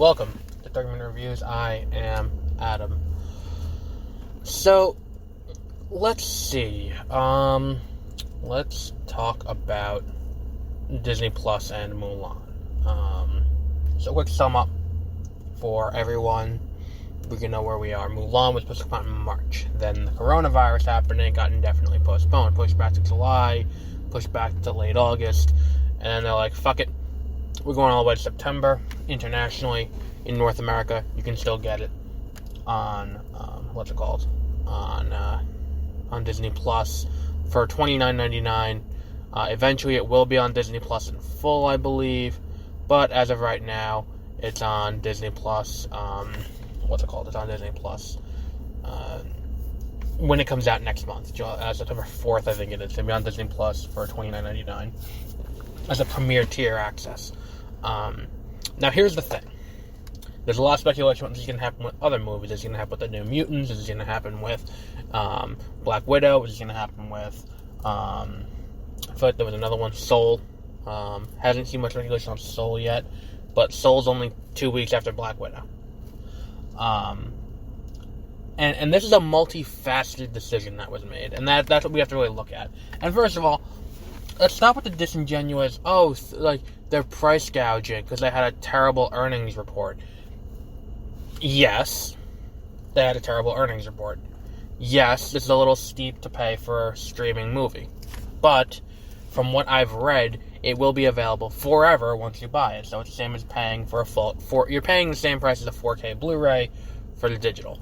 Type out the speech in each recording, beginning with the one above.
Welcome to 30-Minute Reviews. I am Adam. So, let's see. Let's talk about Disney Plus and Mulan. So, quick sum up for everyone. We can know where we are. Mulan was supposed to come out in March. Then the coronavirus happened and it got indefinitely postponed. Pushed back to July, pushed back to late August. And then they're like, fuck it. We're going all the way to September. Internationally, in North America, you can still get it on, on Disney Plus for $29.99. Eventually, it will be on Disney Plus in full, I believe. But as of right now, it's on Disney Plus. It's on Disney Plus. When it comes out next month, September 4th, I think it is. It's going to be on Disney Plus for $29.99 as a premier tier access. Now, here's the thing. There's a lot of speculation what this is going to happen with other movies. This is going to happen with the New Mutants. This is going to happen with Black Widow. This is going to happen with, I feel like there was another one, Soul. Hasn't seen much speculation on Soul yet, but Soul's only 2 weeks after Black Widow. And this is a multifaceted decision that was made, and that's what we have to really look at. And first of all, let's stop with the disingenuous, they're price gouging because they had a terrible earnings report. Yes, they had a terrible earnings report. Yes, this is a little steep to pay for a streaming movie. But, from what I've read, it will be available forever once you buy it. So it's the same as paying for you're paying the same price as a 4K Blu-ray for the digital.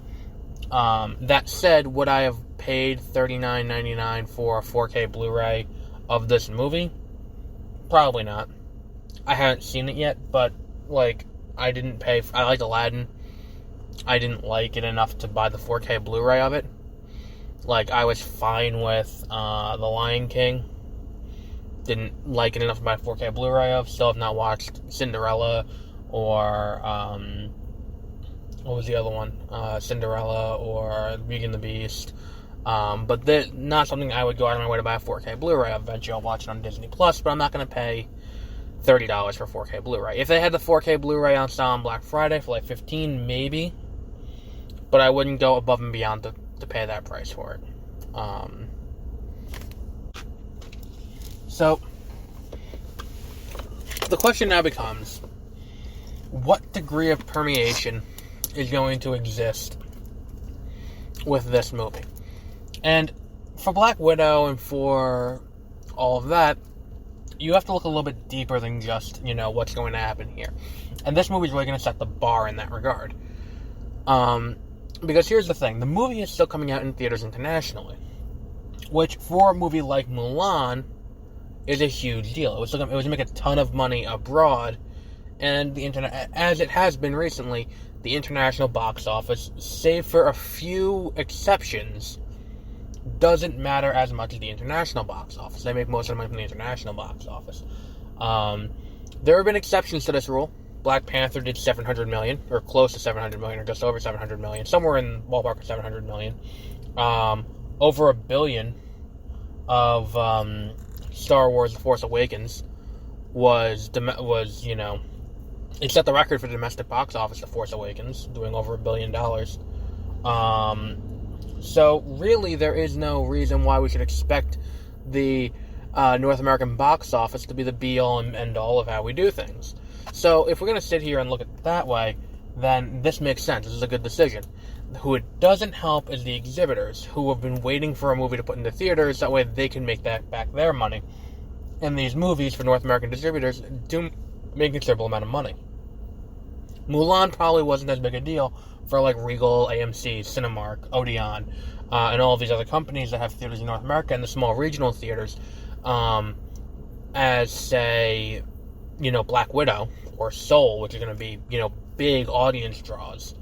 That said, would I have paid $39.99 for a 4K Blu-ray of this movie? Probably not. I haven't seen it yet, but, I didn't pay... I liked Aladdin. I didn't like it enough to buy the 4K Blu-ray of it. I was fine with The Lion King. Didn't like it enough to buy a 4K Blu-ray of. Still have not watched Cinderella or, what was the other one? Cinderella or Beauty and the Beast. But they're not something I would go out of my way to buy a 4K Blu-ray of. Eventually I'll watch it on Disney Plus, but I'm not going to pay $30 for 4K Blu-ray. If they had the 4K Blu-ray on sale on Black Friday for $15, maybe. But I wouldn't go above and beyond to pay that price for it. So, the question now becomes, what degree of permeation is going to exist with this movie? And for Black Widow and for all of that, you have to look a little bit deeper than just, what's going to happen here. And this movie is really going to set the bar in that regard. Because here's the thing. The movie is still coming out in theaters internationally. Which, for a movie like Mulan, is a huge deal. It was going to make a ton of money abroad. And the internet, as it has been recently, the international box office, save for a few exceptions, doesn't matter as much as the international box office. They make most of the money from the international box office. There have been exceptions to this rule. Black Panther did $700 million, or close to $700 million, or just over $700 million, somewhere in the ballpark of $700 million. Over $1 billion of Star Wars: The Force Awakens was it set the record for the domestic box office. The Force Awakens doing over $1 billion. So, really, there is no reason why we should expect the North American box office to be the be-all and end-all of how we do things. So, if we're going to sit here and look at it that way, then this makes sense. This is a good decision. Who it doesn't help is the exhibitors, who have been waiting for a movie to put into theaters, that way they can make back their money. And these movies, for North American distributors, do make a considerable amount of money. Mulan probably wasn't as big a deal for Regal, AMC, Cinemark, Odeon, and all of these other companies that have theaters in North America and the small regional theaters, as, say, Black Widow or Soul, which are going to be, big audience draws.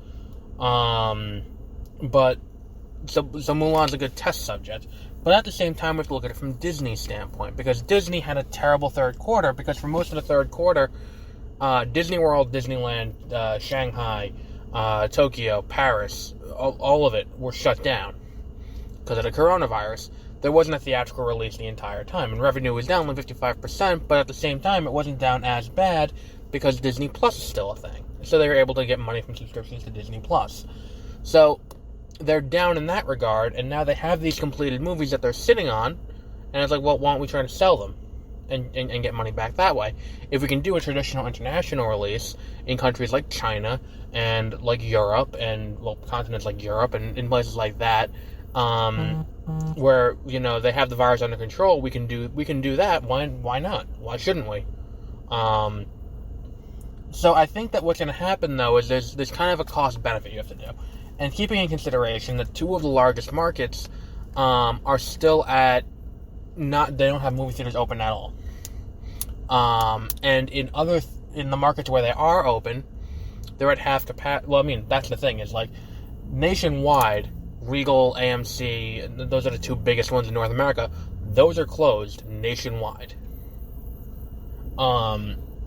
But, so Mulan's a good test subject. But at the same time, we have to look at it from Disney's standpoint, because Disney had a terrible third quarter, because for most of the third quarter, Disney World, Disneyland, Shanghai, Tokyo, Paris, all of it were shut down because of the coronavirus. There wasn't a theatrical release the entire time, and revenue was down only 55%, but at the same time, it wasn't down as bad because Disney Plus is still a thing. so they were able to get money from subscriptions to Disney Plus. So they're down in that regard, and now they have these completed movies that they're sitting on, and it's like, well, why don't we try to sell them and get money back that way? If we can do a traditional international release in countries like China and like Europe and, well, continents like Europe and in places like that, where, you know, they have the virus under control, we can do that. Why not? Why shouldn't we? So I think that what's going to happen, though, is there's kind of a cost benefit you have to do, and keeping in consideration that two of the largest markets are still they don't have movie theaters open at all, and in the markets where they are open, they're at half capacity. Well, I mean, that's the thing, is like nationwide, Regal, AMC, those are the two biggest ones in North America. Those are closed nationwide.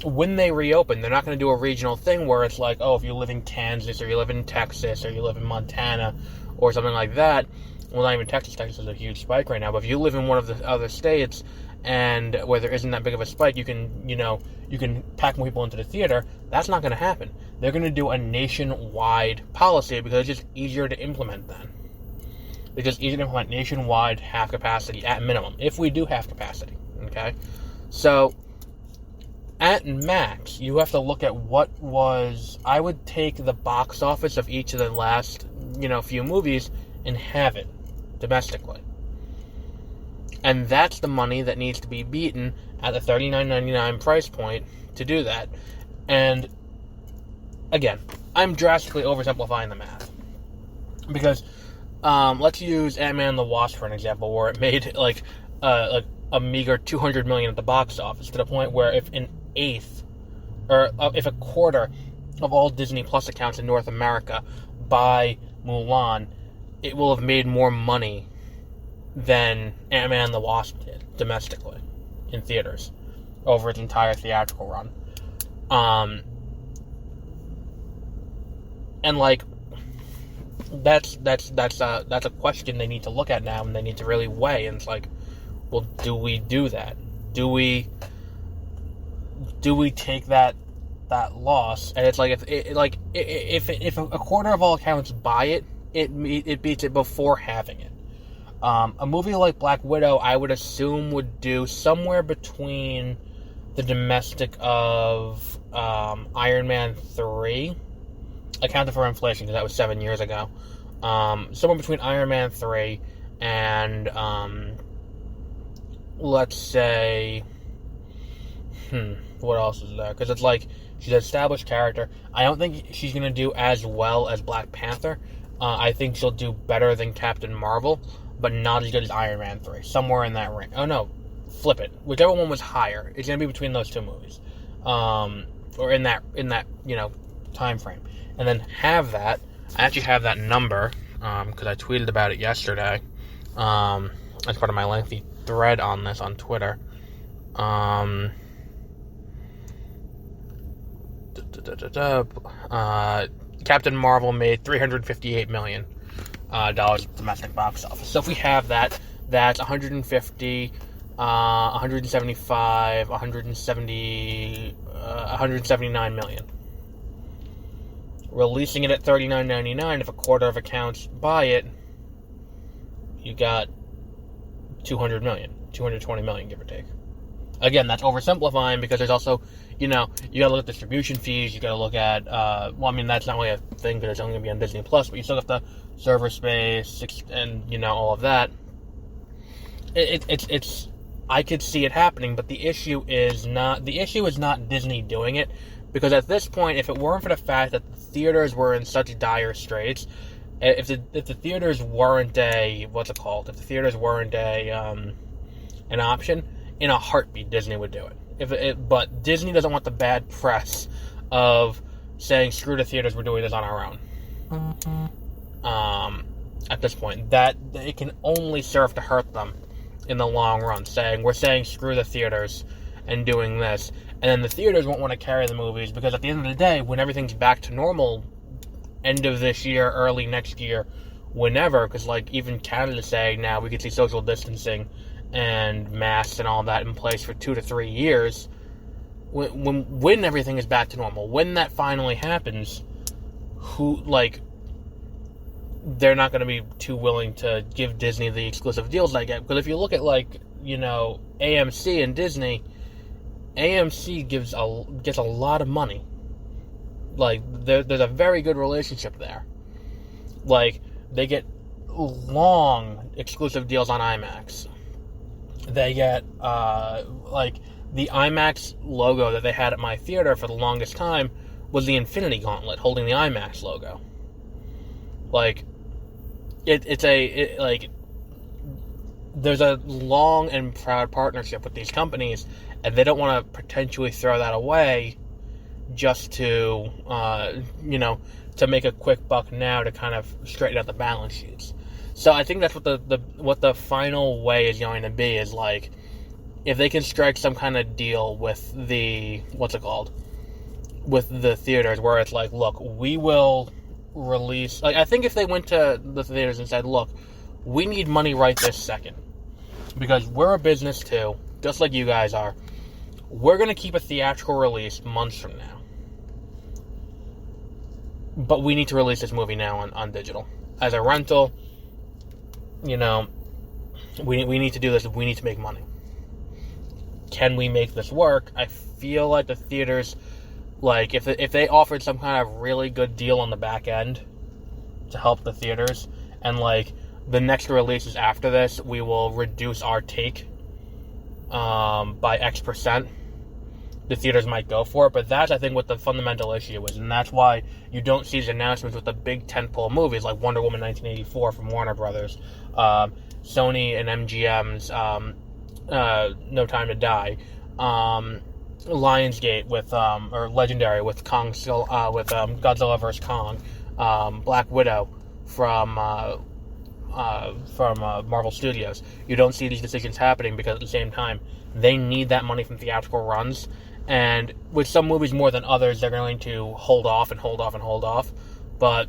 When they reopen, they're not going to do a regional thing where it's like, oh, if you live in Kansas or you live in Texas or you live in Montana or something like that. Well, not even Texas. Texas is a huge spike right now. But if you live in one of the other states and where there isn't that big of a spike, you can pack more people into the theater. That's not going to happen. They're going to do a nationwide policy because it's just easier to implement then. It's just easier to implement nationwide half capacity at minimum, if we do half capacity. Okay? So at max, you have to look at I would take the box office of each of the last, few movies and have it domestically. And that's the money that needs to be beaten at the $39.99 price point to do that. And again, I'm drastically oversimplifying the math. Because let's use Ant-Man and the Wasp for an example, where it made like a meager $200 million at the box office, to the point where if an eighth, or if a quarter of all Disney Plus accounts in North America buy Mulan, it will have made more money than Ant-Man and the Wasp did domestically in theaters over its entire theatrical run. And like that's a question they need to look at now, and they need to really weigh. And it's like, well, do we do that? Do we take that loss? And it's like if a quarter of all accounts buy it, it beats it before having it. A movie like Black Widow, I would assume, would do somewhere between the domestic of Iron Man 3, accounted for inflation because that was 7 years ago. Somewhere between Iron Man 3 and let's say, what else is there? Because it's like, she's an established character. I don't think she's going to do as well as Black Panther. I think she'll do better than Captain Marvel, but not as good as Iron Man 3. Somewhere in that range. Oh no, flip it. Whichever one was higher, it's going to be between those two movies. Or in that time frame. And then have that. I actually have that number, because I tweeted about it yesterday, as part of my lengthy thread on this on Twitter. Captain Marvel made $358 million domestic box office. So if we have that, that's 150, 175, 179 million. Releasing it at $39.99, if a quarter of accounts buy it, you got 200 million, 220 million, give or take. Again, that's oversimplifying because there's also, you gotta look at distribution fees, you gotta look at, that's not really a thing because it's only gonna be on Disney Plus, but you still have the server space and, all of that. It's I could see it happening, but the issue is not Disney doing it, because at this point, if it weren't for the fact that the theaters were in such dire straits, if the theaters weren't an option, in a heartbeat, Disney would do it. But Disney doesn't want the bad press of saying, screw the theaters, we're doing this on our own. At this point, that it can only serve to hurt them in the long run, we're saying screw the theaters and doing this. And then the theaters won't want to carry the movies, because at the end of the day, when everything's back to normal, end of this year, early next year, whenever, because even Canada's saying now we could see social distancing and masks and all that in place for 2 to 3 years, when everything is back to normal, when that finally happens, they're not going to be too willing to give Disney the exclusive deals they get. Because if you look at, AMC and Disney, AMC gets a lot of money. There's a very good relationship there. They get long exclusive deals on IMAX. They get, the IMAX logo that they had at my theater for the longest time was the Infinity Gauntlet holding the IMAX logo. There's a long and proud partnership with these companies, and they don't want to potentially throw that away just to, to make a quick buck now to kind of straighten out the balance sheets. So I think that's what the final way is going to be, is if they can strike some kind of deal with the theaters, where it's look, we will release, I think if they went to the theaters and said, look, we need money right this second, because we're a business too, just like you guys are, we're going to keep a theatrical release months from now, but we need to release this movie now on digital as a rental. We need to do this. We need to make money. Can we make this work? I feel like the theaters, if they offered some kind of really good deal on the back end to help the theaters, and the next releases after this, we will reduce our take by X percent, the theaters might go for it. But that's, I think, what the fundamental issue is, and that's why you don't see these announcements with the big tentpole movies like Wonder Woman 1984 from Warner Brothers, Sony and MGM's No Time to Die, Lionsgate with or Legendary with Godzilla vs. Kong, Black Widow from Marvel Studios. You don't see these decisions happening because at the same time they need that money from theatrical runs, and with some movies more than others, they're going to hold off. But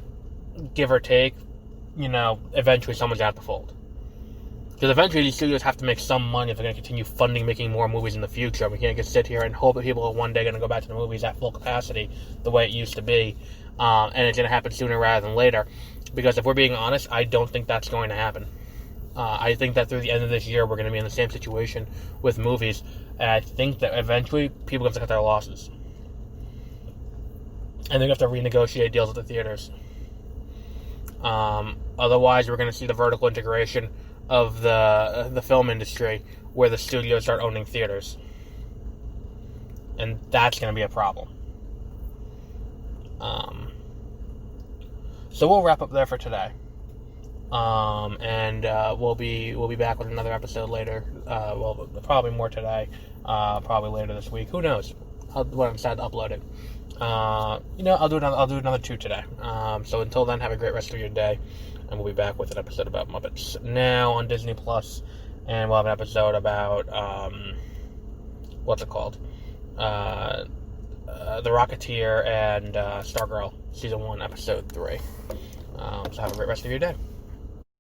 give or take, eventually someone's going to have to fold. Because eventually these studios have to make some money if they're going to continue funding making more movies in the future. We can't just sit here and hope that people are one day going to go back to the movies at full capacity the way it used to be. And it's going to happen sooner rather than later. Because if we're being honest, I don't think that's going to happen. I think that through the end of this year, we're going to be in the same situation with movies. And I think that eventually people are going to cut their losses. And they're going to have to renegotiate deals with the theaters. Otherwise, we're going to see the vertical integration of the film industry, where the studios start owning theaters, and that's going to be a problem. So we'll wrap up there for today, and we'll be back with another episode later. Probably more today, probably later this week. Who knows? When I decide to upload it. I'll do another 2 today. So until then, have a great rest of your day, and we'll be back with an episode about Muppets now on Disney Plus, and we'll have an episode about The Rocketeer and Stargirl Season 1, Episode 3. So have a great rest of your day.